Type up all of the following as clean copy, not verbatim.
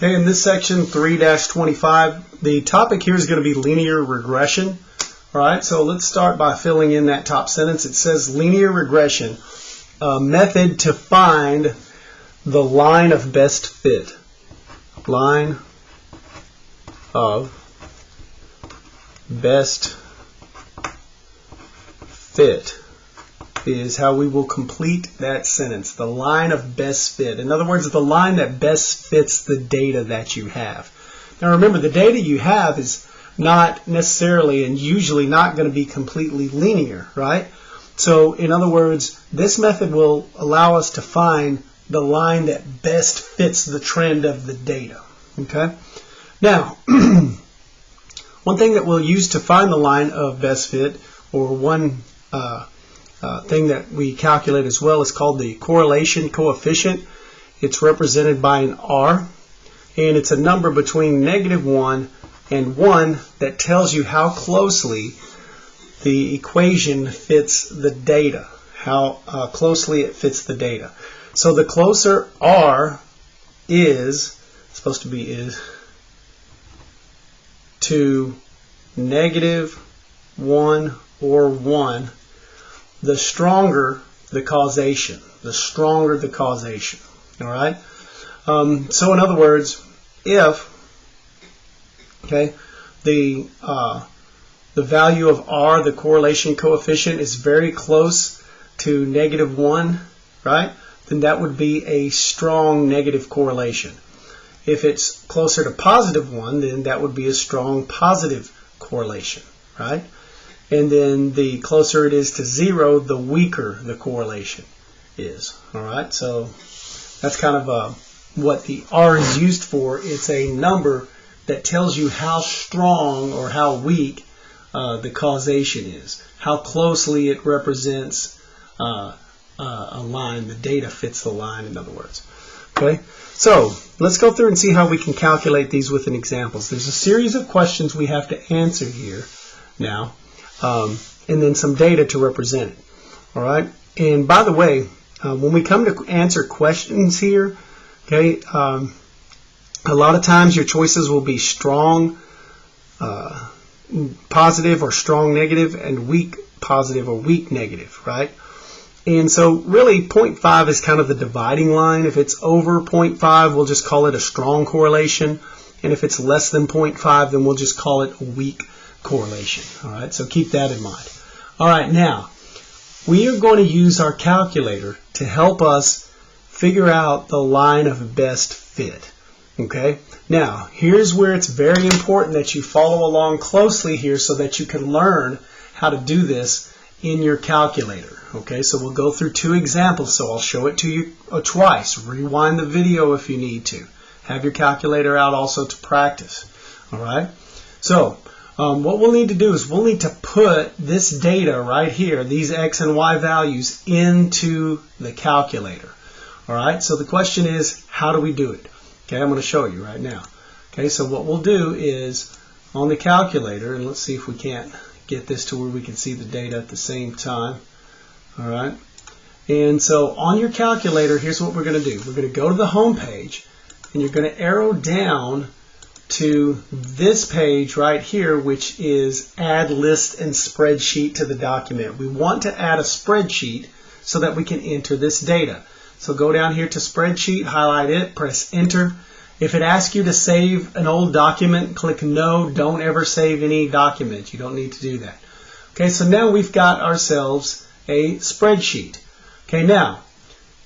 Okay, in this section 3-25, the topic here is going to be linear regression. All right, so let's start by filling in that top sentence. It says linear regression, a method to find the line of best fit. Line of best fit is how we will complete that sentence. The line of best fit. In other words, the line that best fits the data that you have. Now remember, the data you have is not necessarily and usually not going to be completely linear, right? So in other words, this method will allow us to find the line that best fits the trend of the data. Okay? Now, one thing that we'll use to find the line of best fit, or one thing that we calculate as well, is called the correlation coefficient. It's represented by an R, and it's a number between -1 and 1 that tells you how closely the equation fits the data, how closely it fits the data. So the closer R is, supposed to be is, to -1 or 1, the stronger the causation. The stronger the causation. All right? So in other words, if the value of R, the correlation coefficient, is very close to -1, right? Then that would be a strong negative correlation. If it's closer to +1, then that would be a strong positive correlation, right? And then the closer it is to 0, the weaker the correlation is. All right, so that's kind of what the R is used for. It's a number that tells you how strong or how weak the causation is, how closely it represents a line. The data fits the line, in other words. Okay, so let's go through and see how we can calculate these with an examples. There's a series of questions we have to answer here now, and then some data to represent it. All right, and by the way, when we come to answer questions here, okay, a lot of times your choices will be strong positive or strong negative, and weak positive or weak negative, right? And so really 0.5 is kind of the dividing line. If it's over 0.5, we'll just call it a strong correlation. And if it's less than 0.5, then we'll just call it a weak correlation. All right, so keep that in mind. All right, now we are going to use our calculator to help us figure out the line of best fit. Okay, now here's where it's very important that you follow along closely here so that you can learn how to do this in your calculator. Okay, so we'll go through two examples, so I'll show it to you twice. Rewind the video if you need to. Have your calculator out also to practice. All right, so what we'll need to do is we'll need to put this data right here, these X and Y values, into the calculator. All right, so the question is, how do we do it? Okay, I'm going to show you right now. Okay, so what we'll do is on the calculator, and let's see if we can't get this to where we can see the data at the same time. All right, and so on your calculator, here's what we're going to do. We're going to go to the home page, and you're going to arrow down to this page right here, which is add list and spreadsheet to the document. We want to add a spreadsheet so that we can enter this data. So go down here to spreadsheet, highlight it, press enter. If it asks you to save an old document, click no. Don't ever save any document. You don't need to do that. Okay, so now we've got ourselves a spreadsheet. Okay, now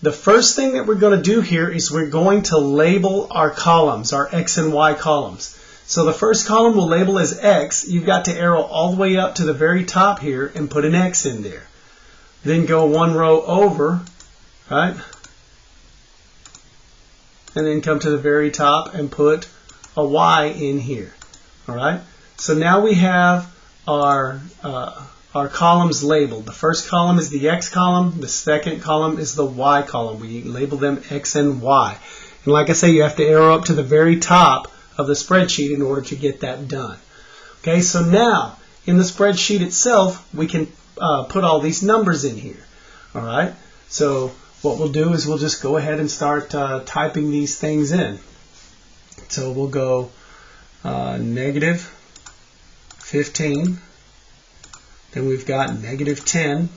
the first thing that we're going to do here is we're going to label our columns, our X and Y columns. So the first column we'll label as X. You've got to arrow all the way up to the very top here and put an X in there. Then go one row over, right? And then come to the very top and put a Y in here. All right. So now we have our columns labeled. The first column is the X column. The second column is the Y column. We label them X and Y. And like I say, you have to arrow up to the very top of the spreadsheet in order to get that done. Okay. So now in the spreadsheet itself, we can put all these numbers in here. All right. So what we'll do is we'll just go ahead and start typing these things in. So we'll go negative 15, then we've got negative 10.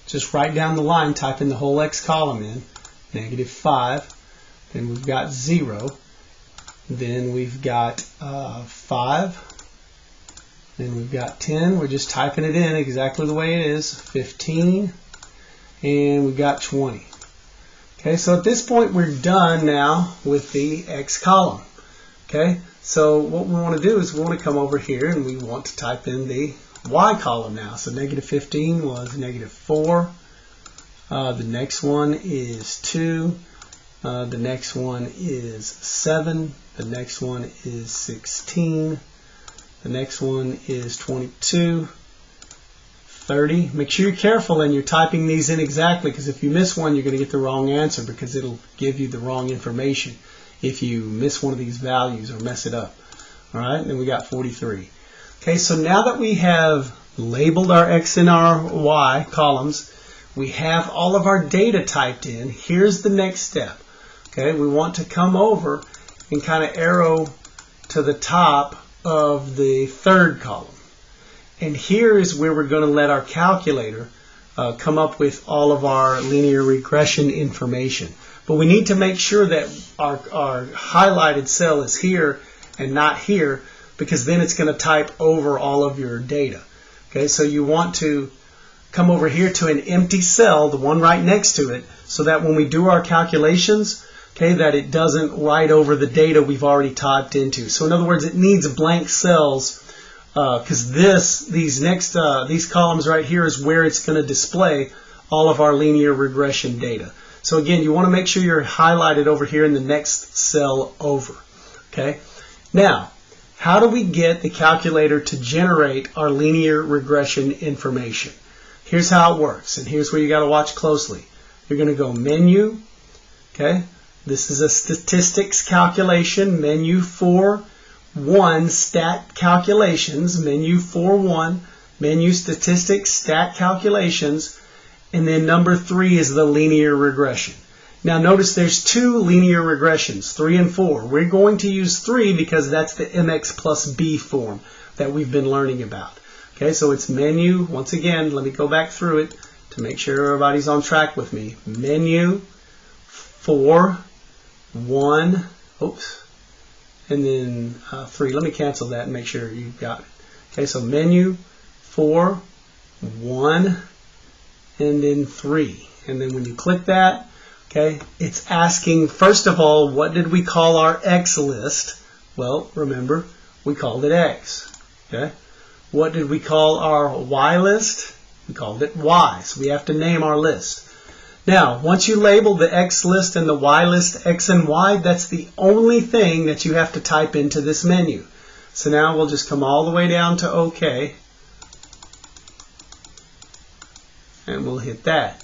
Just write down the line, type in the whole x column in, negative 5, then we've got 0, then we've got 5, then we've got 10, we're just typing it in exactly the way it is, 15, and we've got 20. Okay, so at this point we're done now with the x column. Okay, so what we want to do is we want to come over here and we want to type in the y column now. So negative 15 was negative 4. The next one is 2. The next one is 7. The next one is 16. The next one is 22. 30. Make sure you're careful and you're typing these in exactly, because if you miss one, you're going to get the wrong answer because it'll give you the wrong information if you miss one of these values or mess it up. All right, and then we got 43. Okay, so now that we have labeled our x and our y columns, we have all of our data typed in. Here's the next step. Okay, we want to come over and kind of arrow to the top of the third column. And here is where we're going to let our calculator come up with all of our linear regression information. But we need to make sure that our highlighted cell is here and not here, because then it's going to type over all of your data. Okay, so you want to come over here to an empty cell, the one right next to it, so that when we do our calculations, okay, that it doesn't write over the data we've already typed into. So in other words, it needs blank cells, because these columns right here is where it's going to display all of our linear regression data. So again, you want to make sure you're highlighted over here in the next cell over. Okay. Now, how do we get the calculator to generate our linear regression information? Here's how it works, and here's where you got to watch closely. You're going to go Menu. Okay. This is a statistics calculation, Menu 4.1 Stat Calculations, Menu 4.1, Menu Statistics Stat Calculations, and then number 3 is the linear regression. Now notice there's 2 linear regressions, 3 and 4. We're going to use 3 because that's the mx plus b form that we've been learning about. Okay, so it's Menu, once again, let me go back through it to make sure everybody's on track with me. Menu 4.1, oops, and then 3. Let me cancel that and make sure you've got it. Okay, so Menu 4.1 and then 3. And then when you click that, okay, it's asking, first of all, what did we call our X list? Well, remember, we called it X. Okay. What did we call our Y list? We called it Y. So we have to name our list. Now, once you label the X list and the Y list X and Y, that's the only thing that you have to type into this menu. So now we'll just come all the way down to OK. And we'll hit that.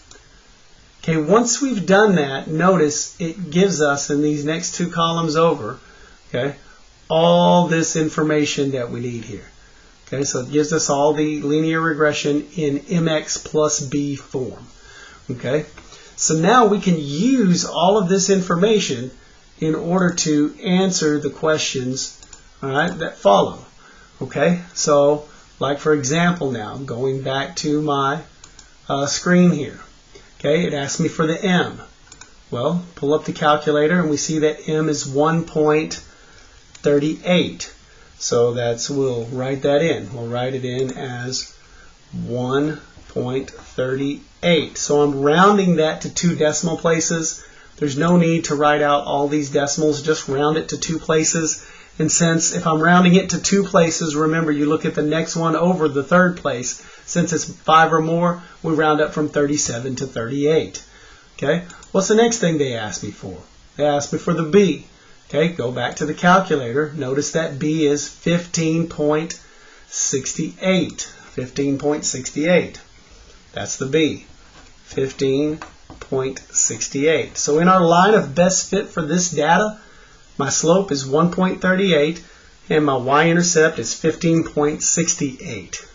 Okay, once we've done that, notice it gives us in these next 2 columns over, okay, all this information that we need here. Okay, so it gives us all the linear regression in mx plus b form. Okay, so now we can use all of this information in order to answer the questions, all right, that follow. Okay, so like for example now, going back to my screen here. Okay, it asks me for the m. Well, pull up the calculator and we see that m is 1.38. So we'll write that in. We'll write it in as 1.38. So I'm rounding that to 2 decimal places. There's no need to write out all these decimals, just round it to 2 places. And since if I'm rounding it to 2 places, remember you look at the next one over the 3rd place. Since it's 5 or more, we round up from 37 to 38. Okay, what's the next thing they asked me for? They asked me for the B. Okay, go back to the calculator. Notice that B is 15.68. 15.68. That's the B. 15.68. So in our line of best fit for this data, my slope is 1.38 and my y-intercept is 15.68.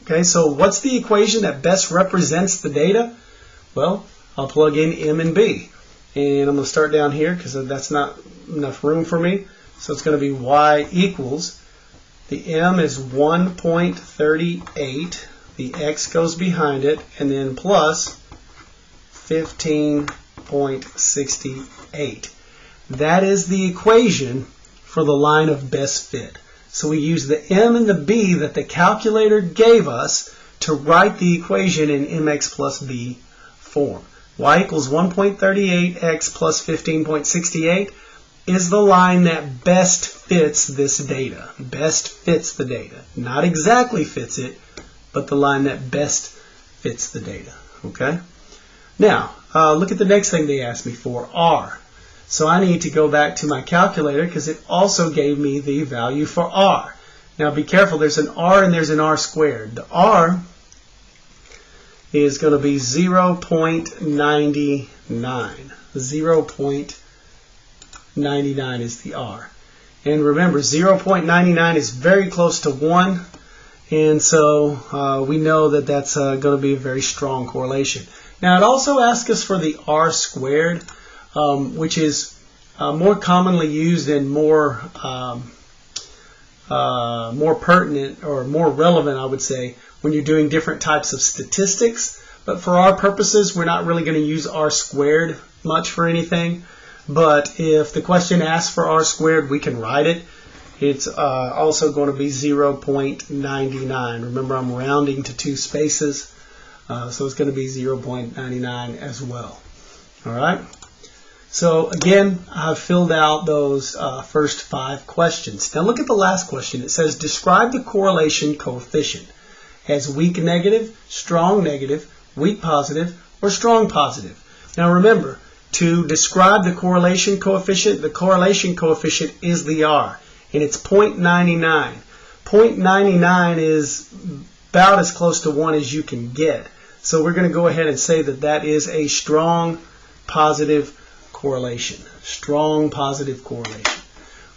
Okay, so what's the equation that best represents the data? Well, I'll plug in m and b. And I'm going to start down here because that's not enough room for me. So it's going to be y equals, the m is 1.38, the x goes behind it, and then plus 15.68. That is the equation for the line of best fit. So we use the m and the b that the calculator gave us to write the equation in mx plus b form. Y equals 1.38x plus 15.68 is the line that best fits this data. Best fits the data. Not exactly fits it, but the line that best fits the data. Okay? Now, look at the next thing they asked me for, r. So I need to go back to my calculator because it also gave me the value for r. Now be careful, there's an r and there's an r squared. The r is going to be 0.99. 0.99 is the r. And remember, 0.99 is very close to 1, and so we know that that's going to be a very strong correlation. Now it also asks us for the r squared, which is more commonly used and more pertinent or more relevant, I would say, when you're doing different types of statistics. But for our purposes, we're not really going to use r squared much for anything. But if the question asks for r squared, we can write it. It's also going to be 0.99. Remember, I'm rounding to 2 spaces, so it's going to be 0.99 as well. All right. So again, I've filled out those first 5 questions. Now look at the last question. It says, describe the correlation coefficient as weak negative, strong negative, weak positive, or strong positive. Now remember, to describe the correlation coefficient is the r, and it's 0.99. 0.99 is about as close to 1 as you can get. So we're going to go ahead and say that that is a strong positive correlation. Strong positive correlation.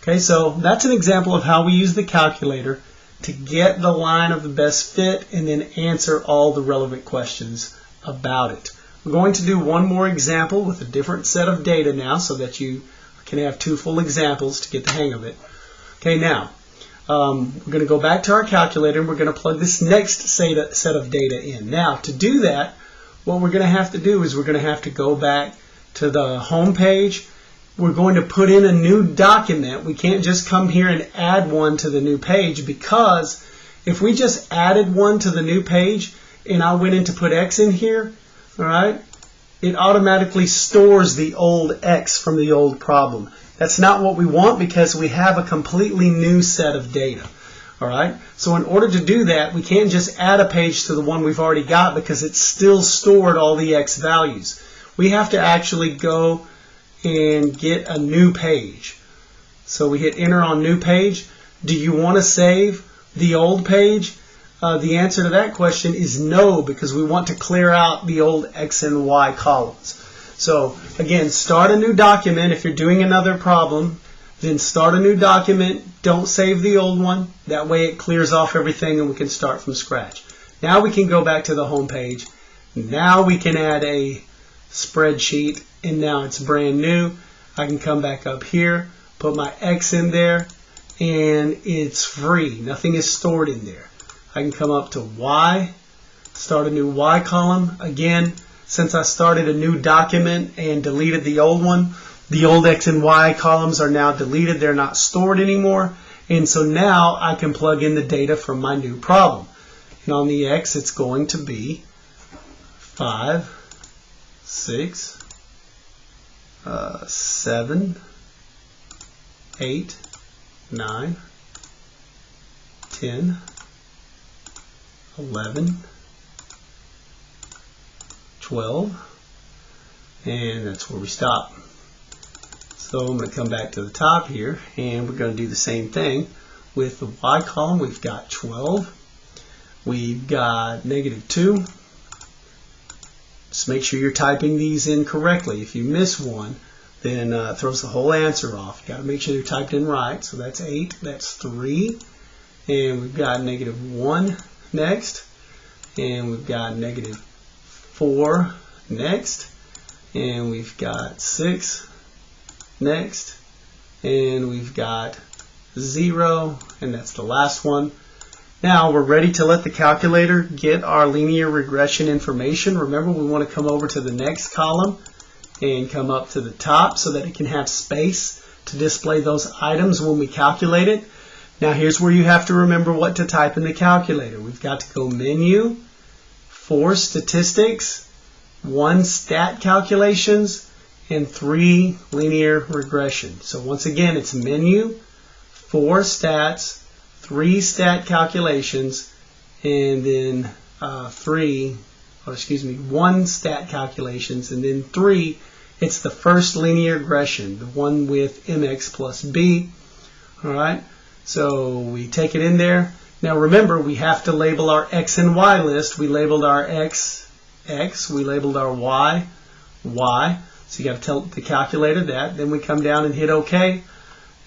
Okay, so that's an example of how we use the calculator to get the line of the best fit and then answer all the relevant questions about it. We're going to do one more example with a different set of data now so that you can have 2 full examples to get the hang of it. Okay, now we're going to go back to our calculator and we're going to plug this next set of data in. Now, to do that, what we're going to have to do is we're going to have to go back to the home page. We're going to put in a new document. We can't just come here and add one to the new page, because if we just added one to the new page and I went in to put x in here, all right, it automatically stores the old x from the old problem. That's not what we want, because we have a completely new set of data. All right, so in order to do that, we can't just add a page to the one we've already got, because it's still stored all the x values. We have to actually go and get a new page. So we hit enter on new page. Do you want to save the old page? The answer to that question is no, because we want to clear out the old x and y columns. So again, start a new document. If you're doing another problem, then start a new document. Don't save the old one. That way it clears off everything and we can start from scratch. Now we can go back to the home page. Now we can add a spreadsheet, and now it's brand new. I can come back up here, put my x in there, and it's free. Nothing is stored in there. I can come up to y, start a new y column. Again, since I started a new document and deleted the old one, the old x and y columns are now deleted. They're not stored anymore. And so now I can plug in the data from my new problem. And on the x, it's going to be 5, 6, 7, 8, 9, 10, 11, 12, and that's where we stop. So I'm going to come back to the top here, and we're going to do the same thing with the y column. We've got 12, we've got -2. Just make sure you're typing these in correctly. If you miss one, then it throws the whole answer off. You've got to make sure they're typed in right. So that's 8, that's 3, and we've got -1 next, and we've got -4 next, and we've got 6 next, and we've got 0, and that's the last one. Now we're ready to let the calculator get our linear regression information. Remember, we want to come over to the next column and come up to the top so that it can have space to display those items when we calculate it. Now here's where you have to remember what to type in the calculator. We've got to go Menu, 4 Statistics, 1 Stat Calculations, and 3 Linear Regression. So once again, it's Menu, 4 Stats, 3 Stat Calculations, and then 1 Stat Calculations, and then 3, it's the first linear regression, the one with mx plus b. Alright, so we take it in there. Now remember, we have to label our x and y list. We labeled our x, x, we labeled our y, y. So you got to tell the calculator that. Then we come down and hit OK,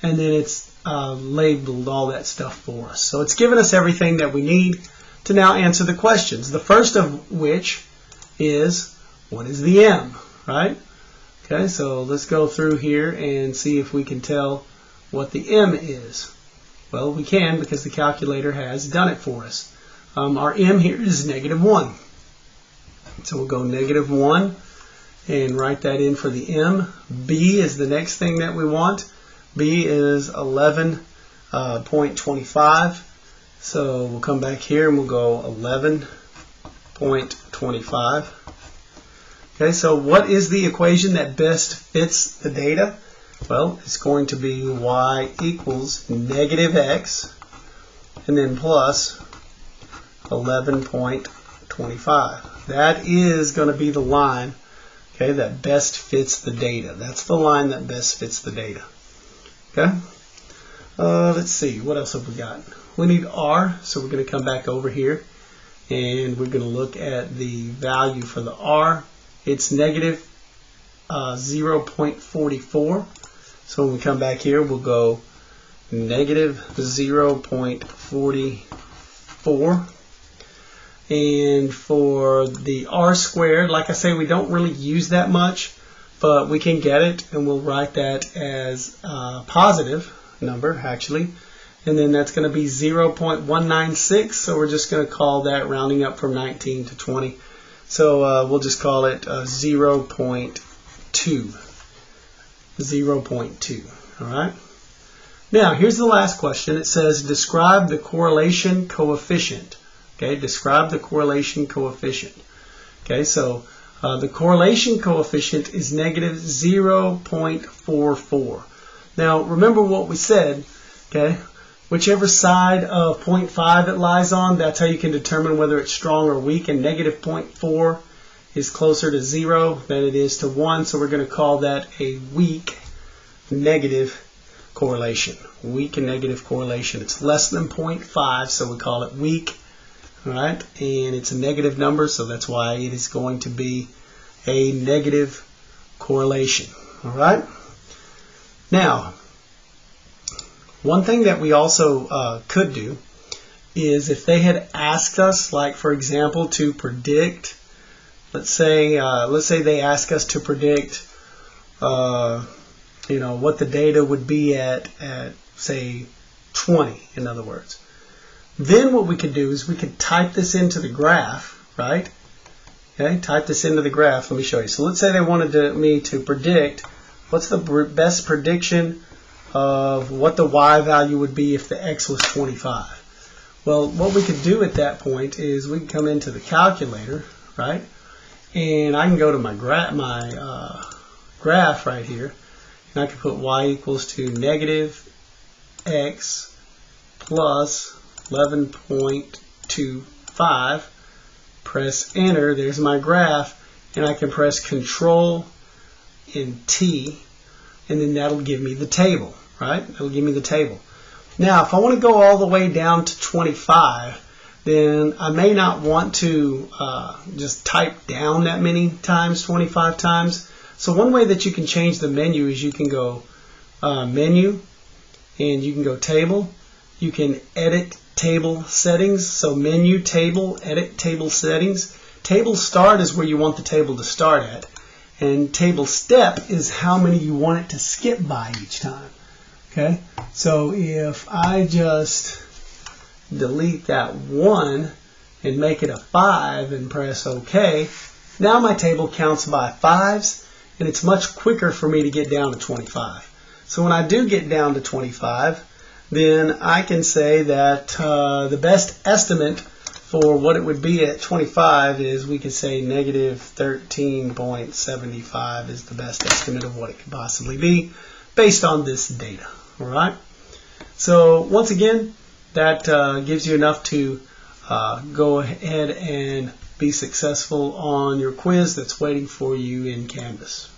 and then it's labeled all that stuff for us. So it's given us everything that we need to now answer the questions. The first of which is, what is the m, right? Okay, so let's go through here and see if we can tell what the m is. Well, we can because the calculator has done it for us. Our m here is -1. So we'll go -1 and write that in for the m. B is the next thing that we want. B is 11.25. So we'll come back here and we'll go 11.25. Okay, so what is the equation that best fits the data? Well, it's going to be y equals -x and then plus 11.25. That is going to be the line, okay, that best fits the data. That's the line that best fits the data. Okay. Let's see, what else have we got? We need r, so we're going to come back over here and we're going to look at the value for the r. It's -0.44. So when we come back here, we'll go -0.44. And for the r squared, like I say, we don't really use that much, but we can get it, and we'll write that as a positive number, actually. And then that's going to be 0.196, so we're just going to call that rounding up from 19 to 20. So we'll just call it 0.2. 0.2. All right. Now, here's the last question. It says, describe the correlation coefficient. Okay, describe the correlation coefficient. Okay, so the correlation coefficient is -0.44. Now, remember what we said, okay? Whichever side of 0.5 it lies on, that's how you can determine whether it's strong or weak, and -0.4 is closer to 0 than it is to 1, so we're going to call that a weak negative correlation. Weak and negative correlation. It's less than 0.5, so we call it weak. All right, and it's a negative number, so that's why it is going to be a negative correlation. All right. Now, one thing that we also could do is if they had asked us, like for example, to predict. Let's say they ask us to predict, what the data would be at say 20. In other words. Then what we could do is we could type this into the graph, right? Okay, type this into the graph. Let me show you. So let's say they wanted me to predict what's the best prediction of what the y value would be if the x was 25. Well, what we could do at that point is we can come into the calculator, right? And I can go to my graph right here, and I can put y equals to -x plus 11.25, press enter, there's my graph, and I can press Control and T, and then that'll give me the table, right? That'll give me the table. Now, if I want to go all the way down to 25, then I may not want to just type down that many times, 25 times. So one way that you can change the menu is you can go Menu, and you can go Table. You can edit table settings, so Menu, Table, Edit Table Settings. Table Start is where you want the table to start at, and Table Step is how many you want it to skip by each time. Okay, so if I just delete that 1 and make it a 5 and press OK, now my table counts by 5s, and it's much quicker for me to get down to 25. So when I do get down to 25, then I can say that the best estimate for what it would be at 25 is, we could say negative 13.75 is the best estimate of what it could possibly be based on this data. All right. So once again, that gives you enough to go ahead and be successful on your quiz that's waiting for you in Canvas.